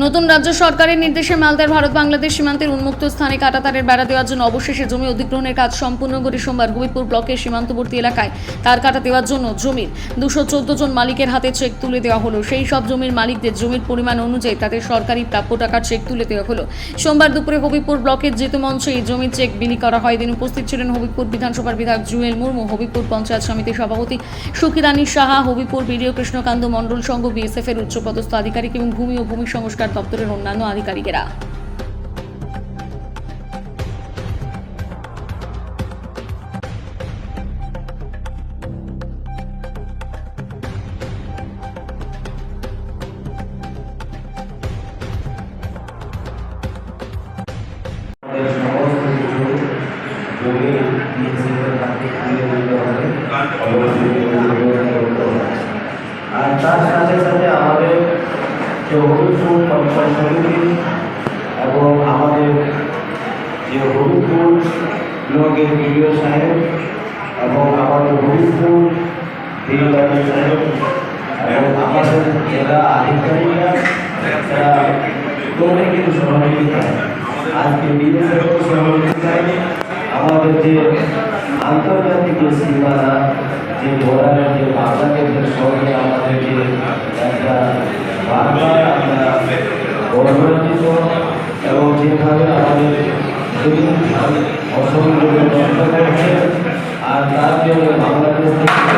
নতুন রাজ্য সরকারের নির্দেশে মালদার ভারত বাংলাদেশ সীমান্তের উন্মুক্ত স্থানে কাঁটাতারের বেড়া দেওয়ার জন্য অবশেষে জমি অধিগ্রহণের কাজ সম্পূর্ণ করে সোমবার হবিপুর ব্লকের সীমান্তবর্তী এলাকায় তার কাটা দেওয়ার জন্য জমির 214 জন মালিকের হাতে চেক তুলে দেওয়া হলো। সেই সব জমির মালিকদের জমির পরিমাণ অনুযায়ী তাদের সরকারি প্রাপ্য টাকার চেক তুলে দেওয়া হলো। সোমবার দুপুরে হবিপুর ব্লকের যেতু মঞ্চে এই জমির চেক বিলি করা হয়। এদিন উপস্থিত ছিলেন হবিপুর বিধানসভার বিধায়ক জুয়েল মুর্মু, হবিপুর পঞ্চায়েত সমিতির সভাপতি সুখিরানী সাহা, হবিপুর বিডিও কৃষ্ণকান্ত মণ্ডল সঙ্গ বিএসএফ এর উচ্চপদস্থ আধিকারিক এবং ভূমি ও ভূমি সংস্কার দপ্তরের অন্যান্য আধিকারিকেরা। আর তার সাথে সাথে আমাদের যে হবিপুর পঞ্চায়েত সমিতি এবং আমাদের যে হবিপুর ব্লকের বিডিও সাহেব এবং আমাদের হবিপুর ডিএলআরও সাহেব এবং আমাদের জেলা আধিকারিকরা তারা প্রত্যেকে কিন্তু সহযোগিতা আজকে বিএসএফ সহযোগিতায় আমাদের যে আন্তর্জাতিক যে সীমানা যে বর্ডারের যে বাংলাদেশের সঙ্গে আমাদের যে একটা বারবার আমরা গৌরবান্বিত এবং যেভাবে আমাদের অসংখ্য নষ্ট করছে আর তার জন্য বাংলাদেশ থেকে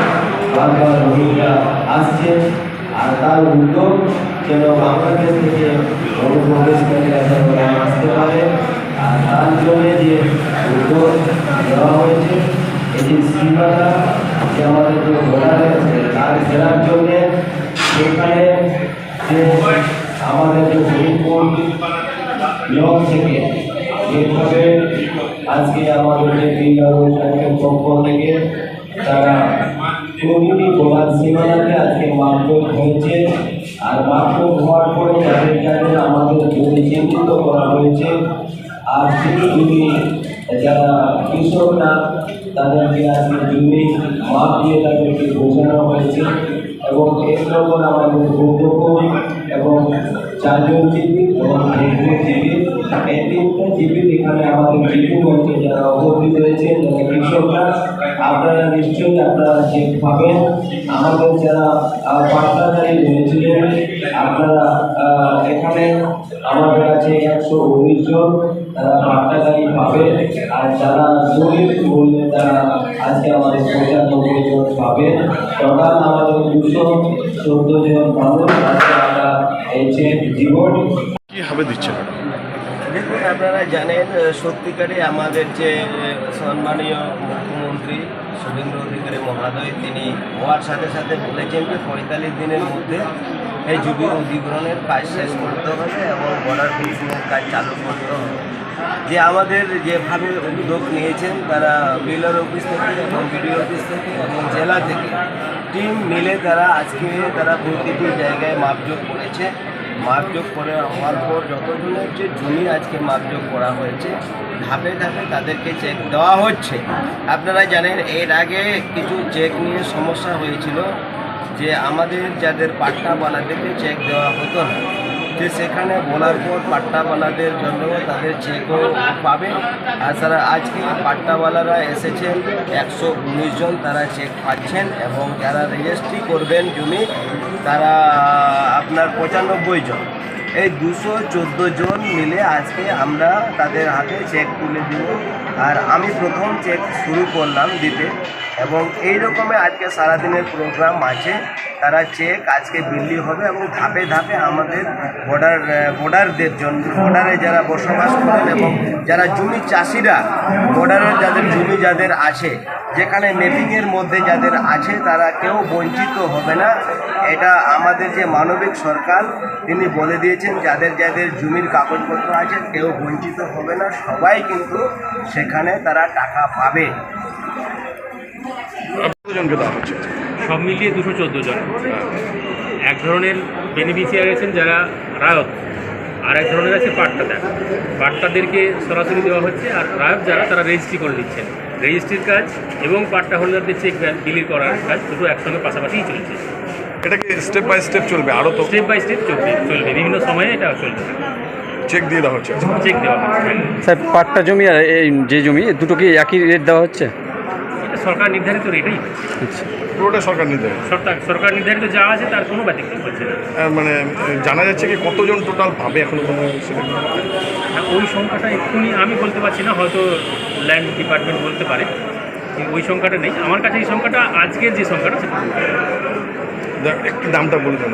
বারবার রোহিঙ্গা আসছে আর তার উদ্যোগ যেন বাংলাদেশ থেকে অনুপ্রবেশকারীরা যেন আসতে পারে আর তার জন্য যে উদ্যোগ দেওয়া হয়েছে এই যে সীমানা যে আমাদের যে বর্ডারে তার ফেরার জন্যে সেখানে যে আমাদের যে হবিপুর ব্লক থেকে যেভাবে আজকে আমাদের যে ডিএলআরও সাহেবের পক্ষ থেকে তারা প্রতিটি প্রধান সীমানাতে আজকে মাপযোগ হয়েছে আর মাপযোগ হওয়ার পরে যাদের যাদের আমাদের জমি চিহ্নিত করা হয়েছে আর সেই জমি যারা কৃষক না তাদেরকে আজকে জমি মাপ দিয়ে তাদেরকে বোঝানো হয়েছে এবং এর জন্য আমাদের উদ্যোগ এবং চারজন জীবী এবং একজন জীবী এই তিনটা জীবী এখানে আমাদের জীবী মঞ্চে যারা উপস্থিত রয়েছে যারা কৃষকরা আপনারা নিশ্চয়ই আপনারা চেক পাবেন। আমাদের যারা পাট্টাদারি রয়েছিলেন আপনারা এখানে আমাদের কাছে 119 জন তারা পাট্টাদারি পাবে আর যারা জমির মূল্যে তারা আজকে আমাদের 95 জন পাবে। টোটাল আমাদের 214 জন মানুষ আজকে আমরা এই চেক জীবন কীভাবে দিচ্ছেন? দেখুন, আপনারা জানেন সত্যিকারে আমাদের যে সম্মানীয় মুখ্যমন্ত্রী শুভেন্দু অধিকারী মহোদয় তিনি হওয়ার সাথে সাথে বলেছেন যে 45 দিনের মধ্যে এই জমি অধিগ্রহণের কাজ শেষ করতে হবে এবং বর্ডার ফেন্সিংয়ের কাজ চালু করতে হবে। যে আমাদের যেভাবে উদ্যোগ নিয়েছেন তারা ডিএলআরও অফিস থেকে এবং বিডিও অফিস থেকে এবং জেলা থেকে টিম মিলে তারা আজকে তারা প্রতিটি জায়গায় মাপযোগ করেছে। মাপযোগ করে হওয়ার পর যতজনের যে জমি আজকে মাপযোগ করা হয়েছে ধাপে ধাপে তাদেরকে চেক দেওয়া হচ্ছে। আপনারা জানেন এর আগে কিছু চেক নিয়ে সমস্যা হয়েছিল যে আমাদের যাদের পাট্টাওয়ালাদেরকে চেক দেওয়া হতো না, যে সেখানে বলার পর পাট্টাওয়ালাদের জন্য তাদের চেকও পাবে। আর তারা আজকে পাট্টাওয়ালারা এসেছেন 119 জন তারা চেক পাচ্ছেন এবং যারা রেজিস্ট্রি করবেন জমি তারা আপনার 95 জন। এই 214 জন মিলে আজকে আমরা তাদের হাতে চেক তুলে দিব। আর আমি প্রথম চেক শুরু করলাম দিতে এবং এই রকমে আজকে সারাদিনের প্রোগ্রাম আছে। তারা চেক আজকে বিলি হবে এবং ধাপে ধাপে আমাদের বর্ডারদের জন্য বর্ডারে যারা বসবাস করেন এবং যারা জমি চাষিরা বর্ডারের যাদের জমি যাদের আছে যেখানে ম্যাপিংয়ের মধ্যে যাদের আছে তারা কেউ বঞ্চিত হবে না। এটা আমাদের যে মানবিক সরকার তিনি বলে দিয়েছেন যাদের যাদের জমির কাগজপত্র আছে কেউ বঞ্চিত হবে না, সবাই কিন্তু সেখানে তারা টাকা পাবে। কতজনকে দেওয়া হচ্ছে? সব মিলিয়ে 214 জন। এক ধরনের বেনিফিশিয়ারি আছেন যারা রায়ত, আর এক ধরনের আছে পাট্টাদার। পাট্টাদেরকে সরাসরি দেওয়া হচ্ছে আর রায়ত যারা তারা রেজিস্ট্রি করে নিচ্ছেন। রেজিস্ট্রির কাজ এবং পাট্টা হোল্ডারদের চেক বিলি করার কাজ দুটো একসঙ্গে পাশাপাশিই চলছে। এটাকে স্টেপ বাই স্টেপ চলবে, আরও তো স্টেপ বাই স্টেপ চলবে বিভিন্ন সময়ে এটা চলবে, চেক দিয়ে দেওয়া হচ্ছে। চেক দেওয়া হচ্ছে। স্যার পাট্টা জমি আর এই যে জমি দুটো কি একই রেট দেওয়া হচ্ছে? এটা সরকার নির্ধারিত রেটেই, আচ্ছা, পুরোটা সরকার নির্ধারিত। সরকার নির্ধারিত যা আছে তার কোনো ব্যতিক্রম হচ্ছে না। মানে জানা যাচ্ছে কি কতজন টোটাল পাবে এখনো কোনো সেটা? ওই সংখ্যাটা এক্ষুনি আমি বলতে পারছি না, হয়তো ল্যান্ড ডিপার্টমেন্ট বলতে পারে, কিন্তু ওই সংখ্যাটা নেই আমার কাছে। এই সংখ্যাটা আজকের যে সংখ্যাটা সেটা একটু দামটা বলে দেন।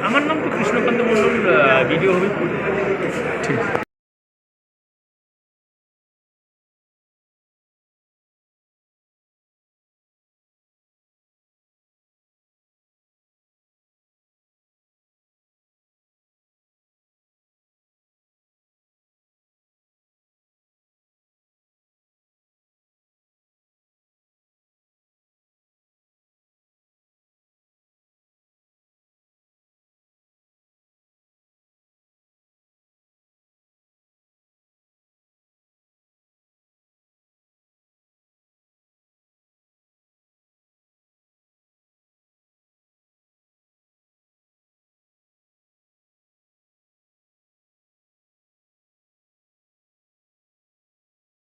আমার নাম তো কৃষ্ণকান্ত মণ্ডল, ভিডিও হবে। ঠিক।